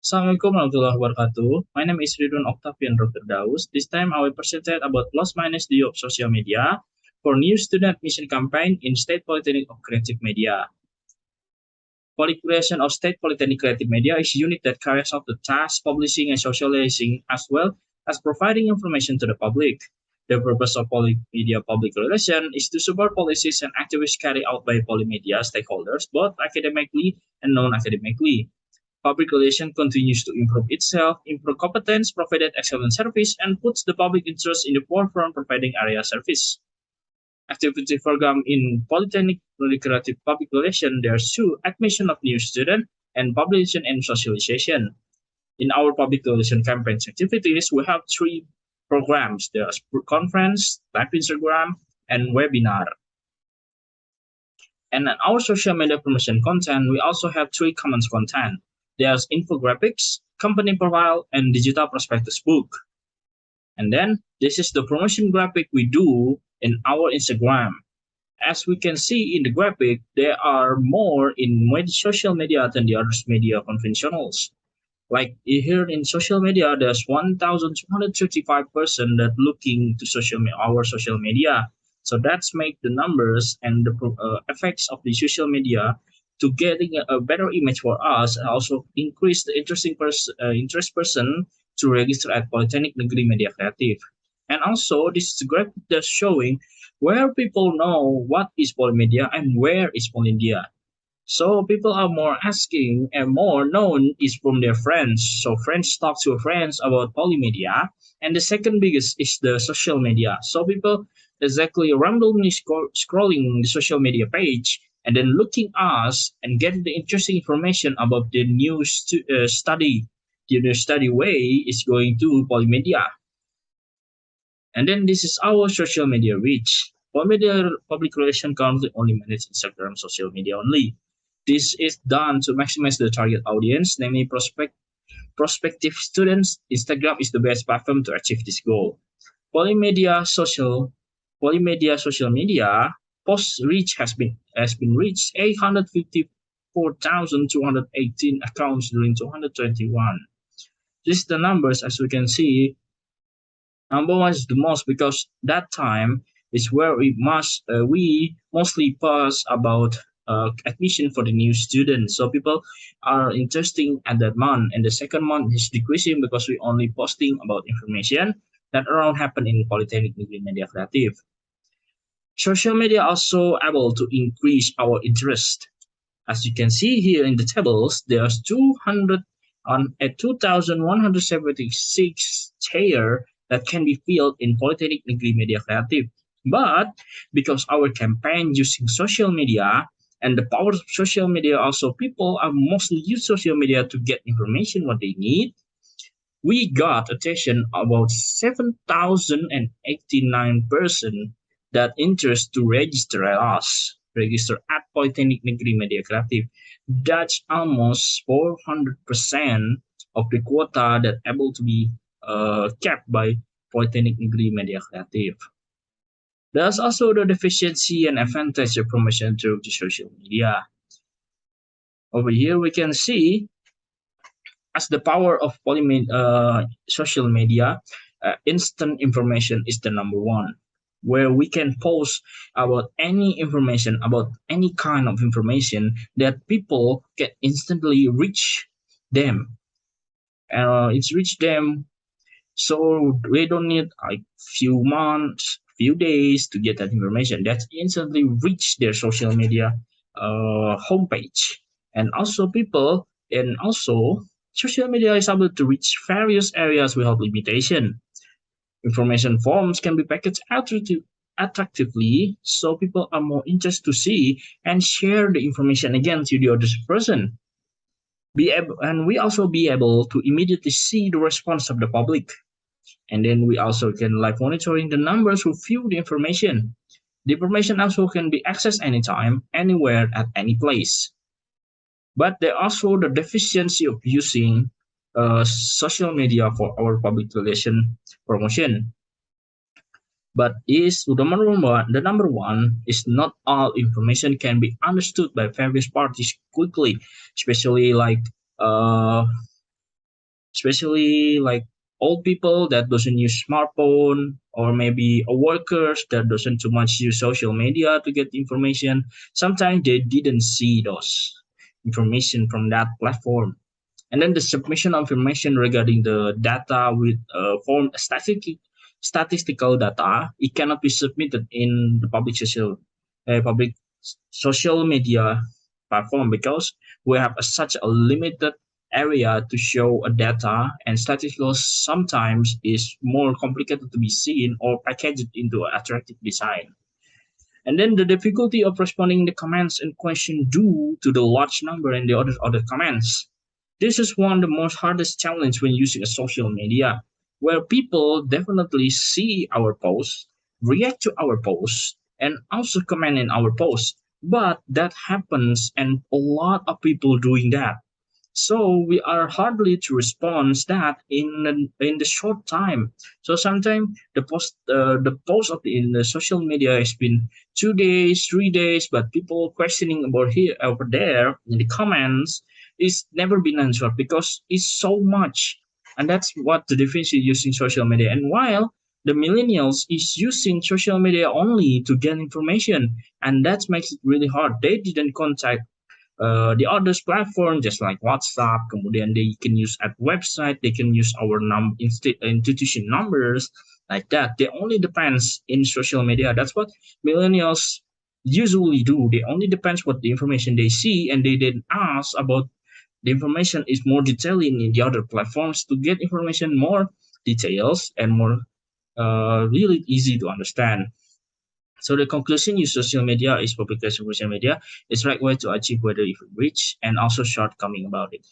Assalamualaikum warahmatullahi wabarakatuh. My name is Ridwan Oktafiandra Firdaus. This time I will present about plus minus the of social media for new student admission campaign in State Polytechnic of Creative Media. Polycreation of State Polytechnic Creative Media is a unit that carries out the task publishing and socializing as well as providing information to the public. The purpose of Polymedia public relation is to support policies and activities carried out by Polymedia stakeholders, both academically and non-academically. Public relations continues to improve itself, improve competence, provided excellent service, and puts the public interest in the forefront providing area service. Activity program in Polytechnic Creative Public Relations, there's two: admission of new students and publication and socialization. In our public relations campaigns activities, we have three programs. There's conference, live Instagram, and webinar. And in our social media promotion content, we also have three common content. There's infographics, company profile, and digital prospectus book. And then this is the promotion graphic we do in our Instagram. As we can see in the graphic, there are more in social media than the other media conventionals. Like here in social media, there's 1,235 person that looking to our social media. So that's make the numbers and the effects of the social media to getting a better image for us, and also increase the interest person to register at Polytechnic Negeri Media Kreatif. And also this is graphic that's showing where people know what is Polymedia and where is Polymedia. So people are more asking and more known is from their friends. So friends talk to friends about Polymedia. And the second biggest is the social media. So people exactly randomly scrolling the social media page and then looking us and getting the interesting information about the new study. The new study way is going to Polymedia. And then this is our social media reach. Polymedia public relation currently only manages Instagram social media only. This is done to maximize the target audience, namely prospective students. Instagram is the best platform to achieve this goal. Polymedia social media post reach has been reached 854,218 accounts during 2021. This is the numbers as we can see. Number one is the most because that time is where we mostly pass about admission for the new students. So people are interested at that month, and the second month is decreasing because we only posting about information that around happen in Polytechnic Negeri Media Kreatif. Social media also able to increase our interest. As you can see here in the tables, there's 2,176 chair that can be filled in Polytechnic Negeri Media Kreatif. But because our campaign using social media and the power of social media, also people are mostly use social media to get information what they need. We got attention about 7,089 person that interest to register at Polytechnic Negeri Media Kreatif. That's almost 400% of the quota that able to be kept by Polytechnic Negeri Media Kreatif. There's also the deficiency and advantage of promotion through the social media. Over here we can see as the power of social media, instant information is the number one, where we can post about any information, about any kind of information that people can instantly reach them. It's reach them, so they don't need like few months, few days to get that information. That's instantly reach their social media homepage. And also social media is able to reach various areas without limitation. Information forms can be packaged attractively, so people are more interested to see and share the information again to the other person. And we also be able to immediately see the response of the public. And then we also can live monitoring the numbers who view the information. The information also can be accessed anytime, anywhere, at any place. But there also the deficiency of using social media for our public relation promotion. But the number one is not all information can be understood by various parties quickly, especially like especially like old people that doesn't use smartphone, or maybe a workers that doesn't too much use social media to get information. Sometimes they didn't see those information from that platform. And then the submission of information regarding the data with form statistical data, it cannot be submitted in the public social media platform, because we have such a limited area to show a data, and statistical sometimes is more complicated to be seen or packaged into an attractive design. And then the difficulty of responding the comments and question due to the large number and the other comments. This is one of the most hardest challenge when using a social media, where people definitely see our posts, react to our posts, and also comment in our posts. But that happens, and a lot of people doing that. So we are hardly to respond that in the short time. So sometimes the post of in the social media has been 2 days, 3 days, but people questioning about here over there in the comments is never been answered because it's so much, and that's what the difference is using social media. And while the millennials is using social media only to get information, and that makes it really hard. They didn't contact the others platform just like WhatsApp, kemudian they can use at website, they can use our institution numbers like that. They only depends in social media. That's what millennials usually do. They only depends what the information they see, and they didn't ask about the information is more detailed in the other platforms to get information more details and more really easy to understand. So the conclusion, use social media is publication social media is right way to achieve whether if reach and also shortcoming about it.